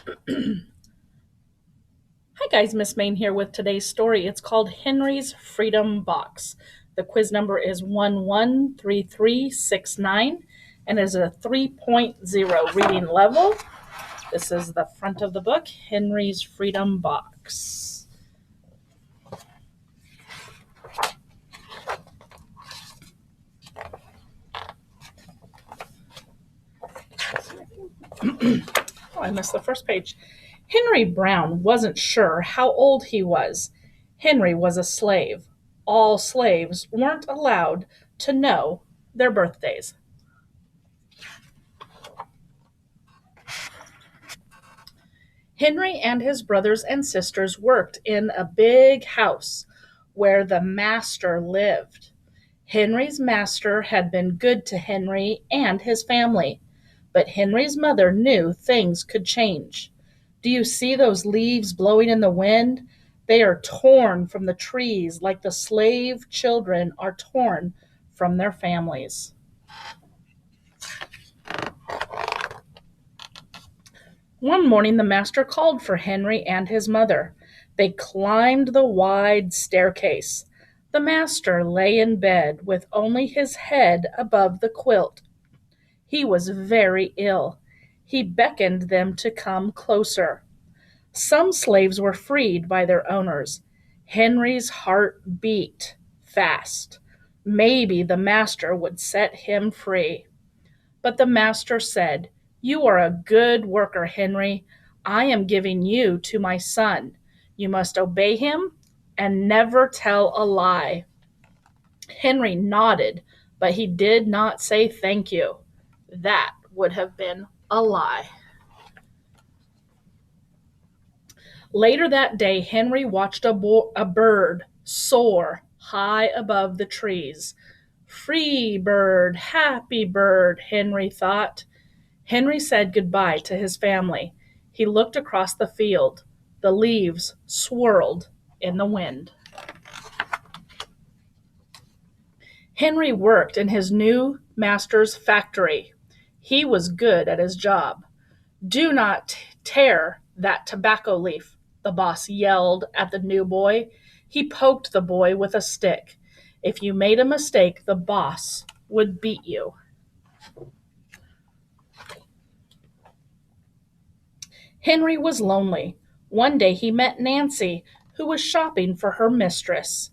Hi guys, Miss Main here with today's story. It's called Henry's Freedom Box. The quiz number is 113369 and is a 3.0 reading level. This is the front of the book, Henry's Freedom Box. Oh, I missed the first page. Henry Brown wasn't sure how old he was. Henry was a slave. All slaves weren't allowed to know their birthdays. Henry and his brothers and sisters worked in a big house where the master lived. Henry's master had been good to Henry and his family, but Henry's mother knew things could change. Do you see those leaves blowing in the wind? They are torn from the trees like the slave children are torn from their families. One morning, the master called for Henry and his mother. They climbed the wide staircase. The master lay in bed with only his head above the quilt. He was very ill. He beckoned them to come closer. Some slaves were freed by their owners. Henry's heart beat fast. Maybe the master would set him free. But the master said, "You are a good worker, Henry. I am giving you to my son. You must obey him and never tell a lie." Henry nodded, but he did not say thank you. That would have been a lie. Later that day, Henry watched a bird soar high above the trees. Free bird, happy bird, Henry thought. Henry said goodbye to his family. He looked across the field. The leaves swirled in the wind. Henry worked in his new master's factory. He was good at his job. "Do not tear that tobacco leaf," the boss yelled at the new boy. He poked the boy with a stick. If you made a mistake, the boss would beat you. Henry was lonely. One day he met Nancy, who was shopping for her mistress.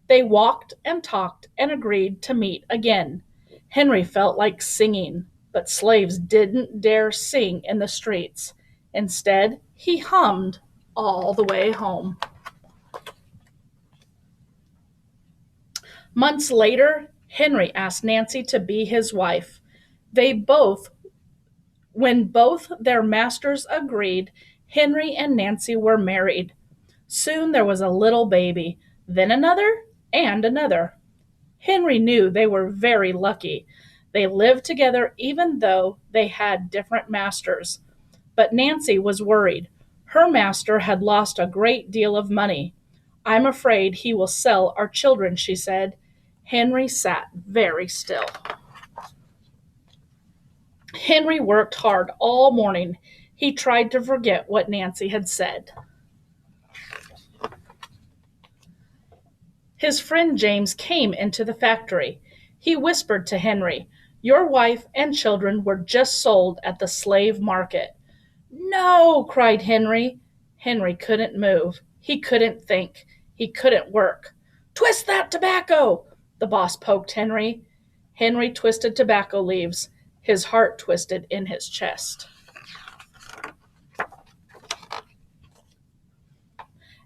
They walked and talked and agreed to meet again. Henry felt like singing, but slaves didn't dare sing in the streets. Instead, he hummed all the way home. Months later, Henry asked Nancy to be his wife. They both When both their masters agreed, Henry and Nancy were married. Soon there was a little baby, then another, and another. Henry knew they were very lucky. They lived together even though they had different masters. But Nancy was worried. Her master had lost a great deal of money. "I'm afraid he will sell our children," she said. Henry sat very still. Henry worked hard all morning. He tried to forget what Nancy had said. His friend James came into the factory. He whispered to Henry, "Your wife and children were just sold at the slave market." "No!" cried Henry. Henry couldn't move. He couldn't think. He couldn't work. "Twist that tobacco!" The boss poked Henry. Henry twisted tobacco leaves. His heart twisted in his chest.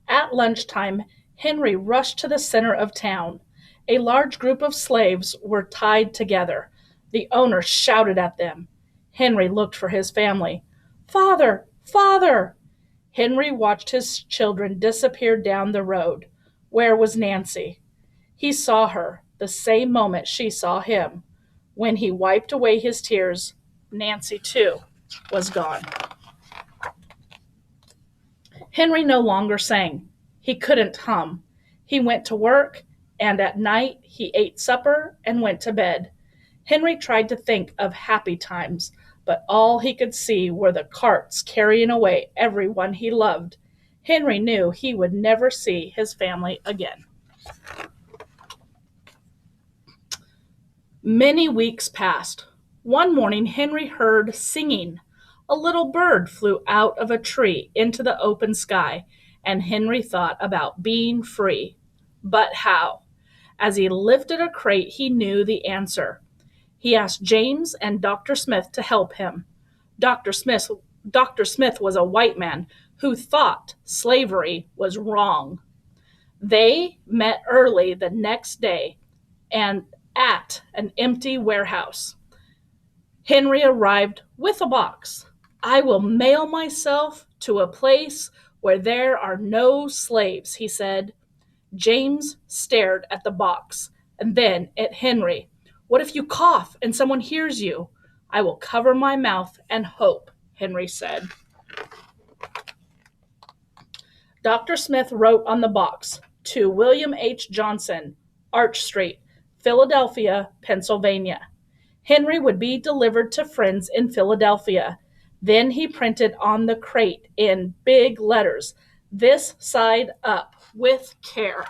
At lunchtime, Henry rushed to the center of town. A large group of slaves were tied together. The owner shouted at them. Henry looked for his family. "Father! Father!" Henry watched his children disappear down the road. Where was Nancy? He saw her the same moment she saw him. When he wiped away his tears, Nancy, too, was gone. Henry no longer sang. He couldn't hum. He went to work, and at night he ate supper and went to bed. Henry tried to think of happy times, but all he could see were the carts carrying away everyone he loved. Henry knew he would never see his family again. Many weeks passed. One morning, Henry heard singing. A little bird flew out of a tree into the open sky, and Henry thought about being free. But how? As he lifted a crate, he knew the answer. He asked James and Dr. Smith to help him. Dr. Smith, Dr. Smith was a white man who thought slavery was wrong. They met early the next day and at an empty warehouse. Henry arrived with a box. I will mail myself to a place where there are no slaves, he said. James stared at the box and then at Henry. What if you cough and someone hears you? I will cover my mouth and hope, Henry said. Dr. Smith wrote on the box, to William H. Johnson, Arch Street, Philadelphia, Pennsylvania. Henry would be delivered to friends in Philadelphia. Then he printed on the crate in big letters, this side up, with care.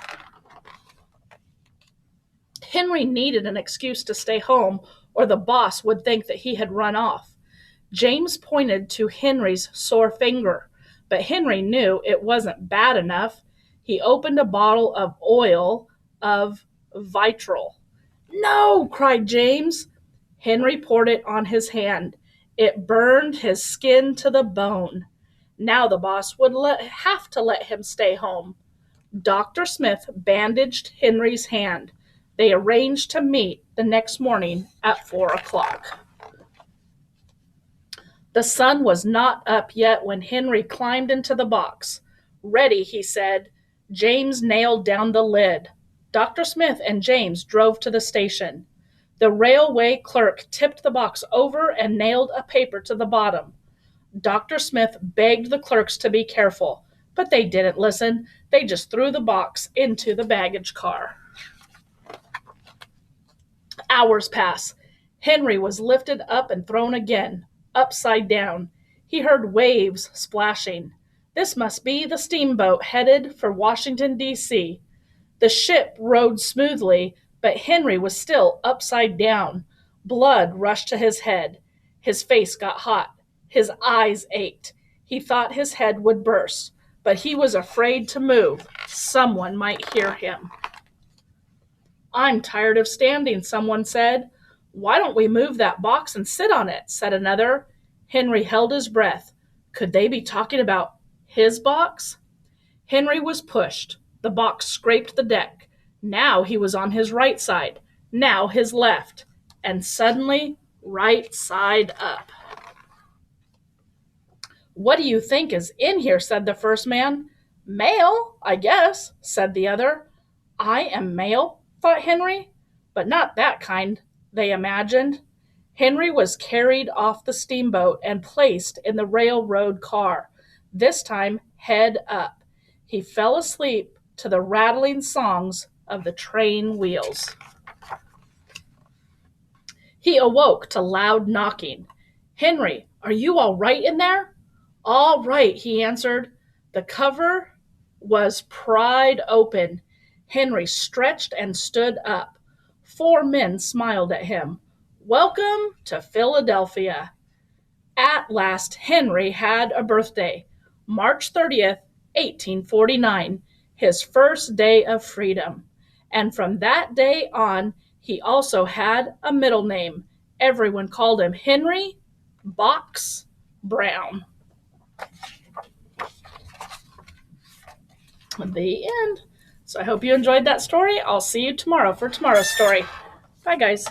Henry needed an excuse to stay home, or the boss would think that he had run off. James pointed to Henry's sore finger, but Henry knew it wasn't bad enough. He opened a bottle of oil of vitriol. No, cried James. Henry poured it on his hand. It burned his skin to the bone. Now the boss would have to let him stay home. Dr. Smith bandaged Henry's hand. They arranged to meet the next morning at 4 o'clock. The sun was not up yet when Henry climbed into the box. Ready, he said. James nailed down the lid. Dr. Smith and James drove to the station. The railway clerk tipped the box over and nailed a paper to the bottom. Dr. Smith begged the clerks to be careful, but they didn't listen. They just threw the box into the baggage car. Hours passed. Henry was lifted up and thrown again, upside down. He heard waves splashing. This must be the steamboat headed for Washington, D.C. The ship rode smoothly, but Henry was still upside down. Blood rushed to his head. His face got hot. His eyes ached. He thought his head would burst, but he was afraid to move. Someone might hear him. I'm tired of standing, someone said. Why don't we move that box and sit on it, said another. Henry held his breath. Could they be talking about his box? Henry was pushed. The box scraped the deck. Now he was on his right side, now his left, and suddenly right side up. What do you think is in here, said the first man. Mail, I guess, said the other. I am mail, thought Henry, but not that kind, they imagined. Henry was carried off the steamboat and placed in the railroad car, this time head up. He fell asleep to the rattling songs of the train wheels. He awoke to loud knocking. Henry, are you all right in there? All right, he answered. The cover was pried open. Henry stretched and stood up. 4 men smiled at him. Welcome to Philadelphia. At last, Henry had a birthday, March 30th, 1849, his first day of freedom. And from that day on, he also had a middle name. Everyone called him Henry Box Brown. The end. So I hope you enjoyed that story. I'll see you tomorrow for tomorrow's story. Bye, guys.